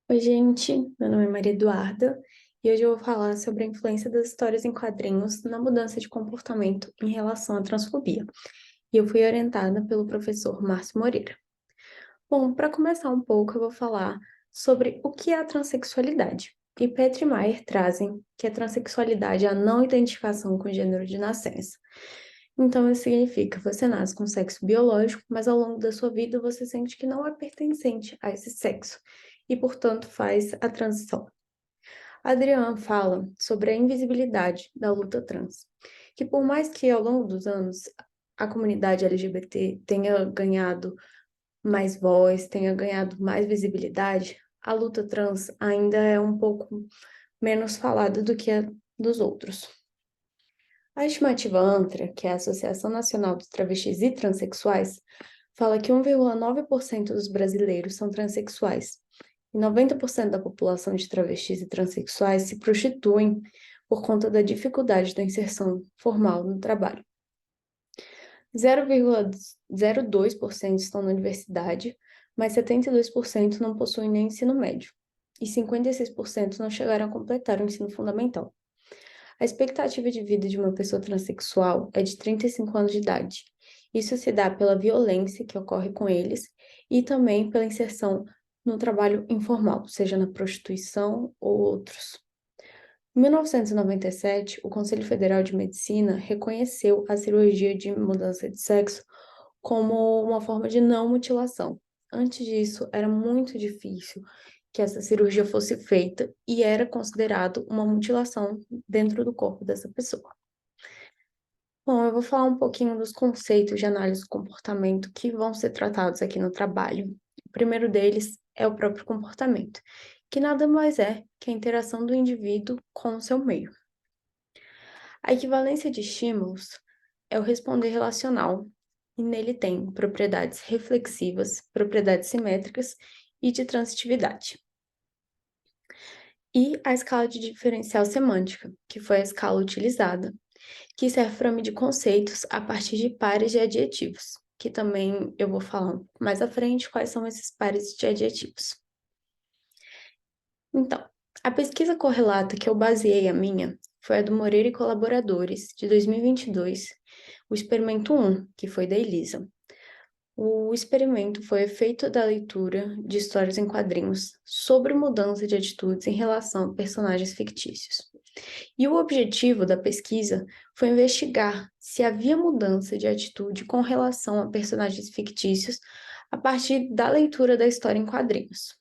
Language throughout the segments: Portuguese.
Oi, gente. Meu nome é Maria Eduarda e hoje eu vou falar sobre a influência das histórias em quadrinhos na mudança de comportamento em relação à transfobia. E eu fui orientada pelo professor Márcio Moreira. Bom, para começar um pouco, eu vou falar sobre o que é a transexualidade. E Petri e Maier trazem que a transexualidade é a não identificação com o gênero de nascença. Então, isso significa que você nasce com sexo biológico, mas ao longo da sua vida você sente que não é pertencente a esse sexo e, portanto, faz a transição. Adriana fala sobre a invisibilidade da luta trans, que por mais que ao longo dos anos a comunidade LGBT tenha ganhado mais voz, tenha ganhado mais visibilidade, a luta trans ainda é um pouco menos falada do que a dos outros. A estimativa ANTRA, que é a Associação Nacional dos Travestis e Transsexuais, fala que 1,9% dos brasileiros são transexuais e 90% da população de travestis e transexuais se prostituem por conta da dificuldade da inserção formal no trabalho. 0,02% estão na universidade, mas 72% não possuem nem ensino médio, e 56% não chegaram a completar o ensino fundamental. A expectativa de vida de uma pessoa transexual é de 35 anos de idade. Isso se dá pela violência que ocorre com eles e também pela inserção no trabalho informal, seja na prostituição ou outros. Em 1997, o Conselho Federal de Medicina reconheceu a cirurgia de mudança de sexo como uma forma de não mutilação. Antes disso, era muito difícil que essa cirurgia fosse feita e era considerado uma mutilação dentro do corpo dessa pessoa. Bom, eu vou falar um pouquinho dos conceitos de análise do comportamento que vão ser tratados aqui no trabalho. O primeiro deles é o próprio comportamento, que nada mais é que a interação do indivíduo com o seu meio. A equivalência de estímulos é o responder relacional, e nele tem propriedades reflexivas, propriedades simétricas e de transitividade. E a escala de diferencial semântica, que foi a escala utilizada, que serve para medir conceitos a partir de pares de adjetivos, que também eu vou falar mais à frente quais são esses pares de adjetivos. Então, a pesquisa correlata que eu baseei a minha foi a do Moreira e colaboradores, de 2022, o experimento 1, que foi da Elisa. O experimento foi efeito da leitura de histórias em quadrinhos sobre mudança de atitudes em relação a personagens fictícios. E o objetivo da pesquisa foi investigar se havia mudança de atitude com relação a personagens fictícios a partir da leitura da história em quadrinhos.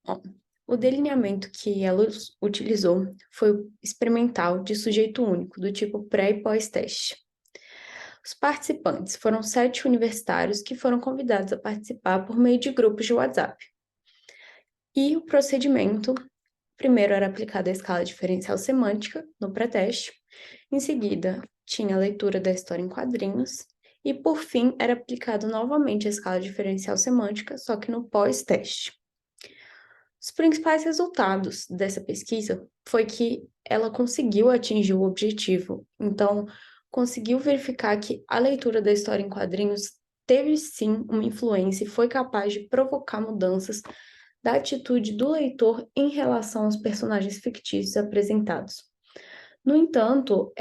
Bom, o delineamento que ela utilizou foi o experimental de sujeito único, do tipo pré e pós-teste. Os participantes foram 7 universitários que foram convidados a participar por meio de grupos de WhatsApp. E o procedimento, primeiro era aplicada a escala diferencial semântica no pré-teste, em seguida tinha a leitura da história em quadrinhos, e por fim era aplicado novamente a escala diferencial semântica, só que no pós-teste. Os principais resultados dessa pesquisa foi que ela conseguiu atingir o objetivo, então conseguiu verificar que a leitura da história em quadrinhos teve sim uma influência e foi capaz de provocar mudanças da atitude do leitor em relação aos personagens fictícios apresentados. No entanto,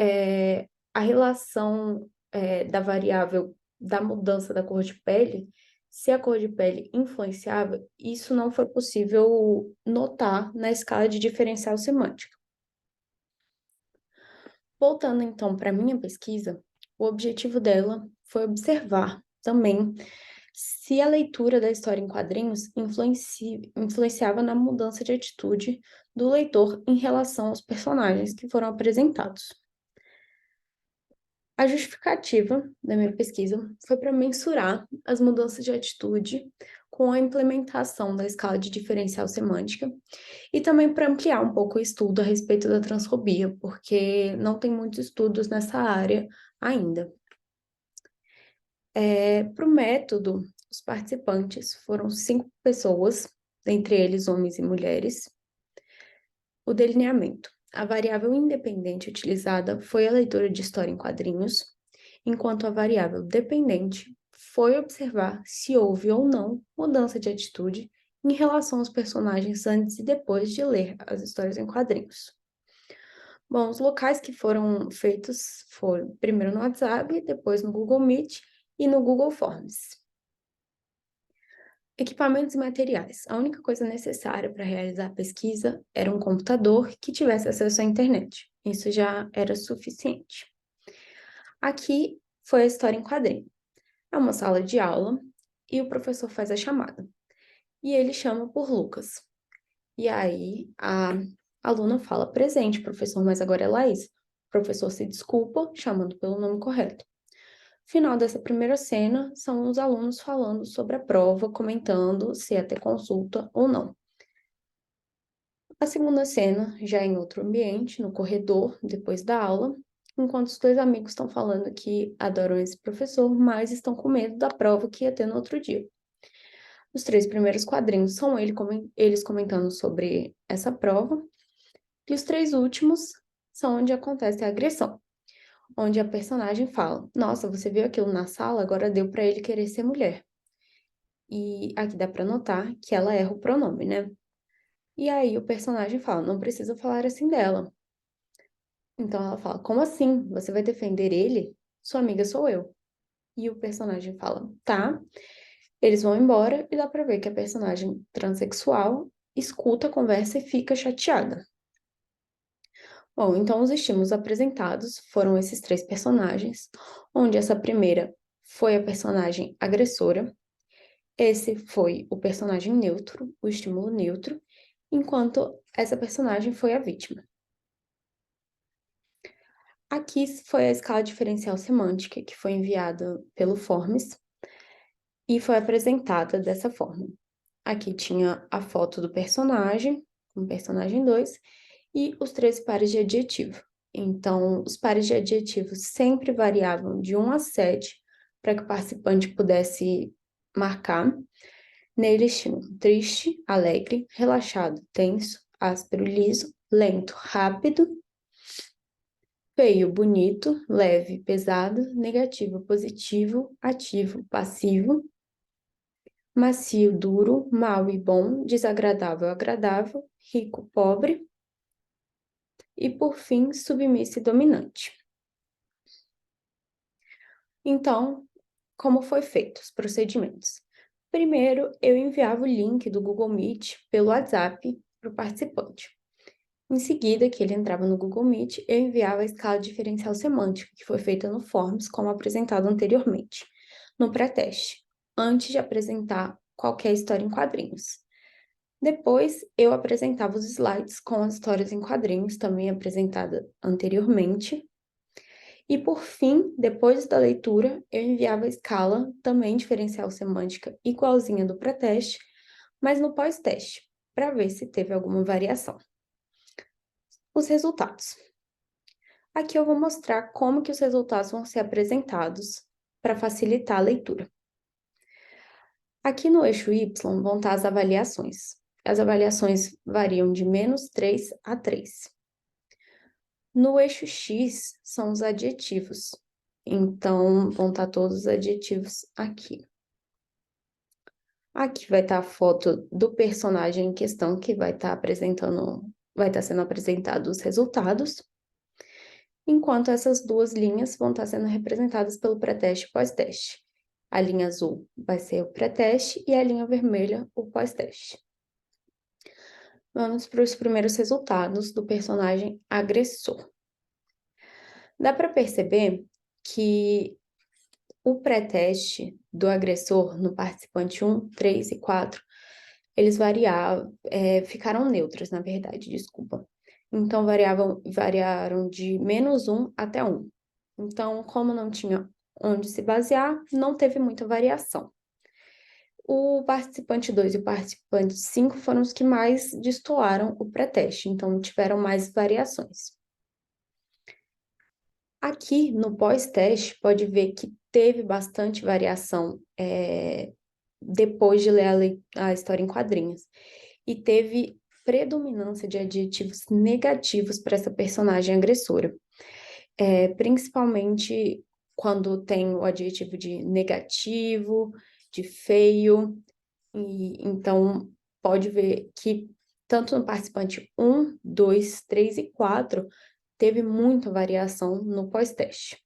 a relação da variável da mudança da cor de pele, se a cor de pele influenciava, isso não foi possível notar na escala de diferencial semântica. Voltando então para a minha pesquisa, o objetivo dela foi observar também se a leitura da história em quadrinhos influenciava na mudança de atitude do leitor em relação aos personagens que foram apresentados. A justificativa da minha pesquisa foi para mensurar as mudanças de atitude com a implementação da escala de diferencial semântica e também para ampliar um pouco o estudo a respeito da transfobia, porque não tem muitos estudos nessa área ainda. Para o método, os participantes foram 5 pessoas, dentre eles homens e mulheres. O delineamento. A variável independente utilizada foi a leitura de história em quadrinhos, enquanto a variável dependente foi observar se houve ou não mudança de atitude em relação aos personagens antes e depois de ler as histórias em quadrinhos. Bom, os locais que foram feitos foram primeiro no WhatsApp, depois no Google Meet e no Google Forms. Equipamentos e materiais. A única coisa necessária para realizar a pesquisa era um computador que tivesse acesso à internet. Isso já era suficiente. Aqui foi a história em quadrinho. É uma sala de aula e o professor faz a chamada. E ele chama por Lucas. E aí a aluna fala: presente, professor, mas agora é Laís. O professor se desculpa, chamando pelo nome correto. Final dessa primeira cena são os alunos falando sobre a prova, comentando se ia ter consulta ou não. A segunda cena, já em outro ambiente, no corredor, depois da aula, enquanto os dois amigos estão falando que adoram esse professor, mas estão com medo da prova que ia ter no outro dia. Os três primeiros quadrinhos são eles comentando sobre essa prova, e os três últimos são onde acontece a agressão, onde a personagem fala: Nossa, você viu aquilo na sala, agora deu para ele querer ser mulher. E aqui dá para notar que ela erra o pronome, né? E aí o personagem fala: Não precisa falar assim dela. Então ela fala: Como assim? Você vai defender ele? Sua amiga sou eu. E o personagem fala: Tá. Eles vão embora e dá pra ver que a personagem transexual escuta a conversa e fica chateada. Bom, então os estímulos apresentados foram esses três personagens, onde essa primeira foi a personagem agressora, esse foi o personagem neutro, o estímulo neutro, enquanto essa personagem foi a vítima. Aqui foi a escala diferencial semântica que foi enviada pelo Forms e foi apresentada dessa forma. Aqui tinha a foto do personagem, o personagem 2, e os três pares de adjetivo. Então, os pares de adjetivos sempre variavam de 1 a 7 para que o participante pudesse marcar. Neles tinham triste, alegre, relaxado, tenso, áspero, liso, lento, rápido, feio, bonito, leve, pesado, negativo, positivo, ativo, passivo, macio, duro, mau e bom, desagradável, agradável, rico, pobre e, por fim, submisso e dominante. Então, como foi feito os procedimentos? Primeiro, eu enviava o link do Google Meet pelo WhatsApp para o participante. Em seguida, que ele entrava no Google Meet, eu enviava a escala diferencial semântica, que foi feita no Forms, como apresentado anteriormente, no pré-teste, antes de apresentar qualquer história em quadrinhos. Depois, eu apresentava os slides com as histórias em quadrinhos, também apresentada anteriormente. E, por fim, depois da leitura, eu enviava a escala, também diferencial semântica, igualzinha do pré-teste, mas no pós-teste, para ver se teve alguma variação. Os resultados. Aqui eu vou mostrar como que os resultados vão ser apresentados para facilitar a leitura. Aqui no eixo Y vão estar as avaliações. As avaliações variam de -3 a 3. No eixo X são os adjetivos. Então, vão estar todos os adjetivos aqui. Aqui vai estar a foto do personagem em questão que vai estar sendo apresentados os resultados, enquanto essas duas linhas vão estar sendo representadas pelo pré-teste e pós-teste. A linha azul vai ser o pré-teste e a linha vermelha o pós-teste. Vamos para os primeiros resultados do personagem agressor. Dá para perceber que o pré-teste do agressor no participante 1, 3 e 4, eles ficaram neutros, na verdade, desculpa. Então, variaram de -1 até 1. Então, como não tinha onde se basear, não teve muita variação. O participante 2 e o participante 5 foram os que mais destoaram o pré-teste, então tiveram mais variações. Aqui no pós-teste, pode ver que teve bastante variação depois de ler a história em quadrinhos. E teve predominância de adjetivos negativos para essa personagem agressora. Principalmente quando tem o adjetivo de negativo, de feio. E então, pode ver que tanto no participante 1, 2, 3 e 4 teve muita variação no pós-teste.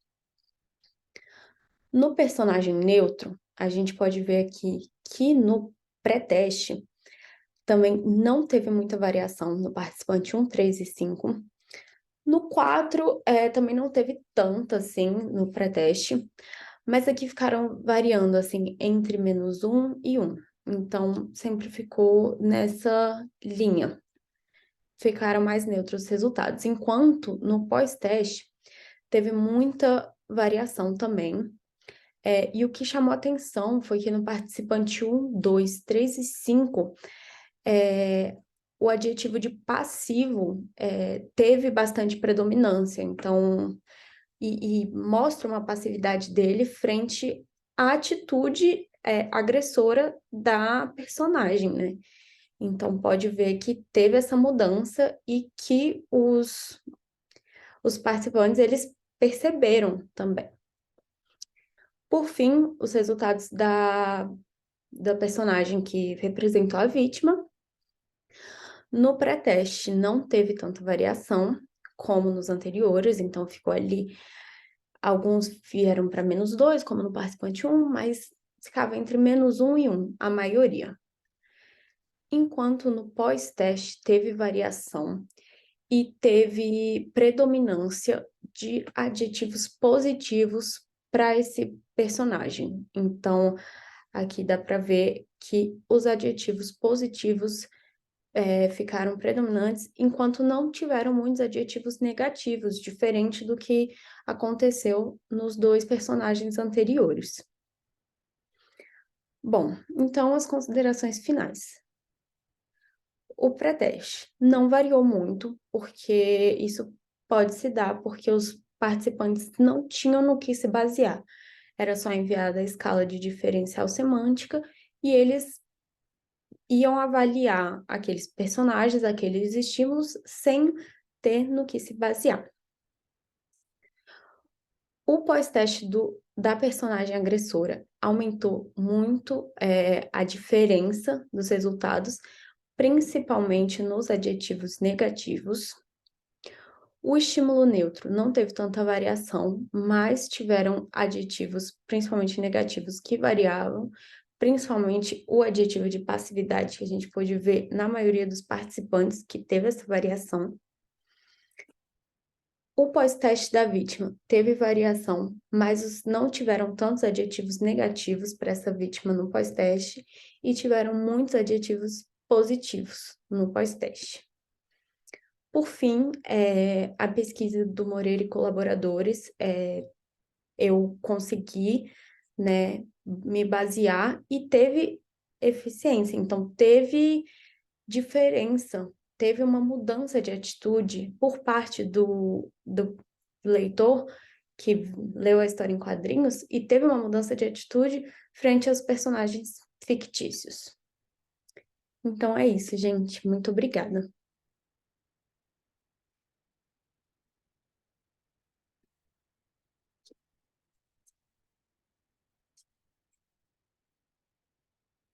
No personagem neutro, a gente pode ver aqui que no pré-teste também não teve muita variação no participante 1, 3 e 5. No 4, também não teve tanta, assim, no pré-teste, mas aqui ficaram variando, assim, entre -1 e 1. Então, sempre ficou nessa linha. Ficaram mais neutros os resultados. Enquanto no pós-teste, teve muita variação também. E o que chamou atenção foi que no participante 1, 2, 3 e 5, o adjetivo de passivo teve bastante predominância, então, e mostra uma passividade dele frente à atitude agressora da personagem, né? Então, pode ver que teve essa mudança e que os participantes, eles perceberam também. Por fim, os resultados da personagem que representou a vítima. No pré-teste não teve tanta variação como nos anteriores, então ficou ali, alguns vieram para -2, como no participante 1, mas ficava entre -1 e 1, a maioria. Enquanto no pós-teste teve variação e teve predominância de adjetivos positivos para esse personagem. Então, aqui dá para ver que os adjetivos positivos ficaram predominantes, enquanto não tiveram muitos adjetivos negativos, diferente do que aconteceu nos 2 personagens anteriores. Bom, então as considerações finais. O pré-teste não variou muito, porque isso pode se dar porque os participantes não tinham no que se basear. Era só enviada a escala de diferencial semântica e eles iam avaliar aqueles personagens, aqueles estímulos, sem ter no que se basear. O pós-teste da personagem agressora aumentou muito a diferença dos resultados, principalmente nos adjetivos negativos. O estímulo neutro não teve tanta variação, mas tiveram adjetivos, principalmente negativos, que variavam, principalmente o adjetivo de passividade, que a gente pôde ver na maioria dos participantes que teve essa variação. O pós-teste da vítima teve variação, mas não tiveram tantos adjetivos negativos para essa vítima no pós-teste e tiveram muitos adjetivos positivos no pós-teste. Por fim, a pesquisa do Moreira e colaboradores, eu consegui, né, me basear e teve eficiência, então teve diferença, teve uma mudança de atitude por parte do leitor que leu a história em quadrinhos e teve uma mudança de atitude frente aos personagens fictícios. Então é isso, gente. Muito obrigada.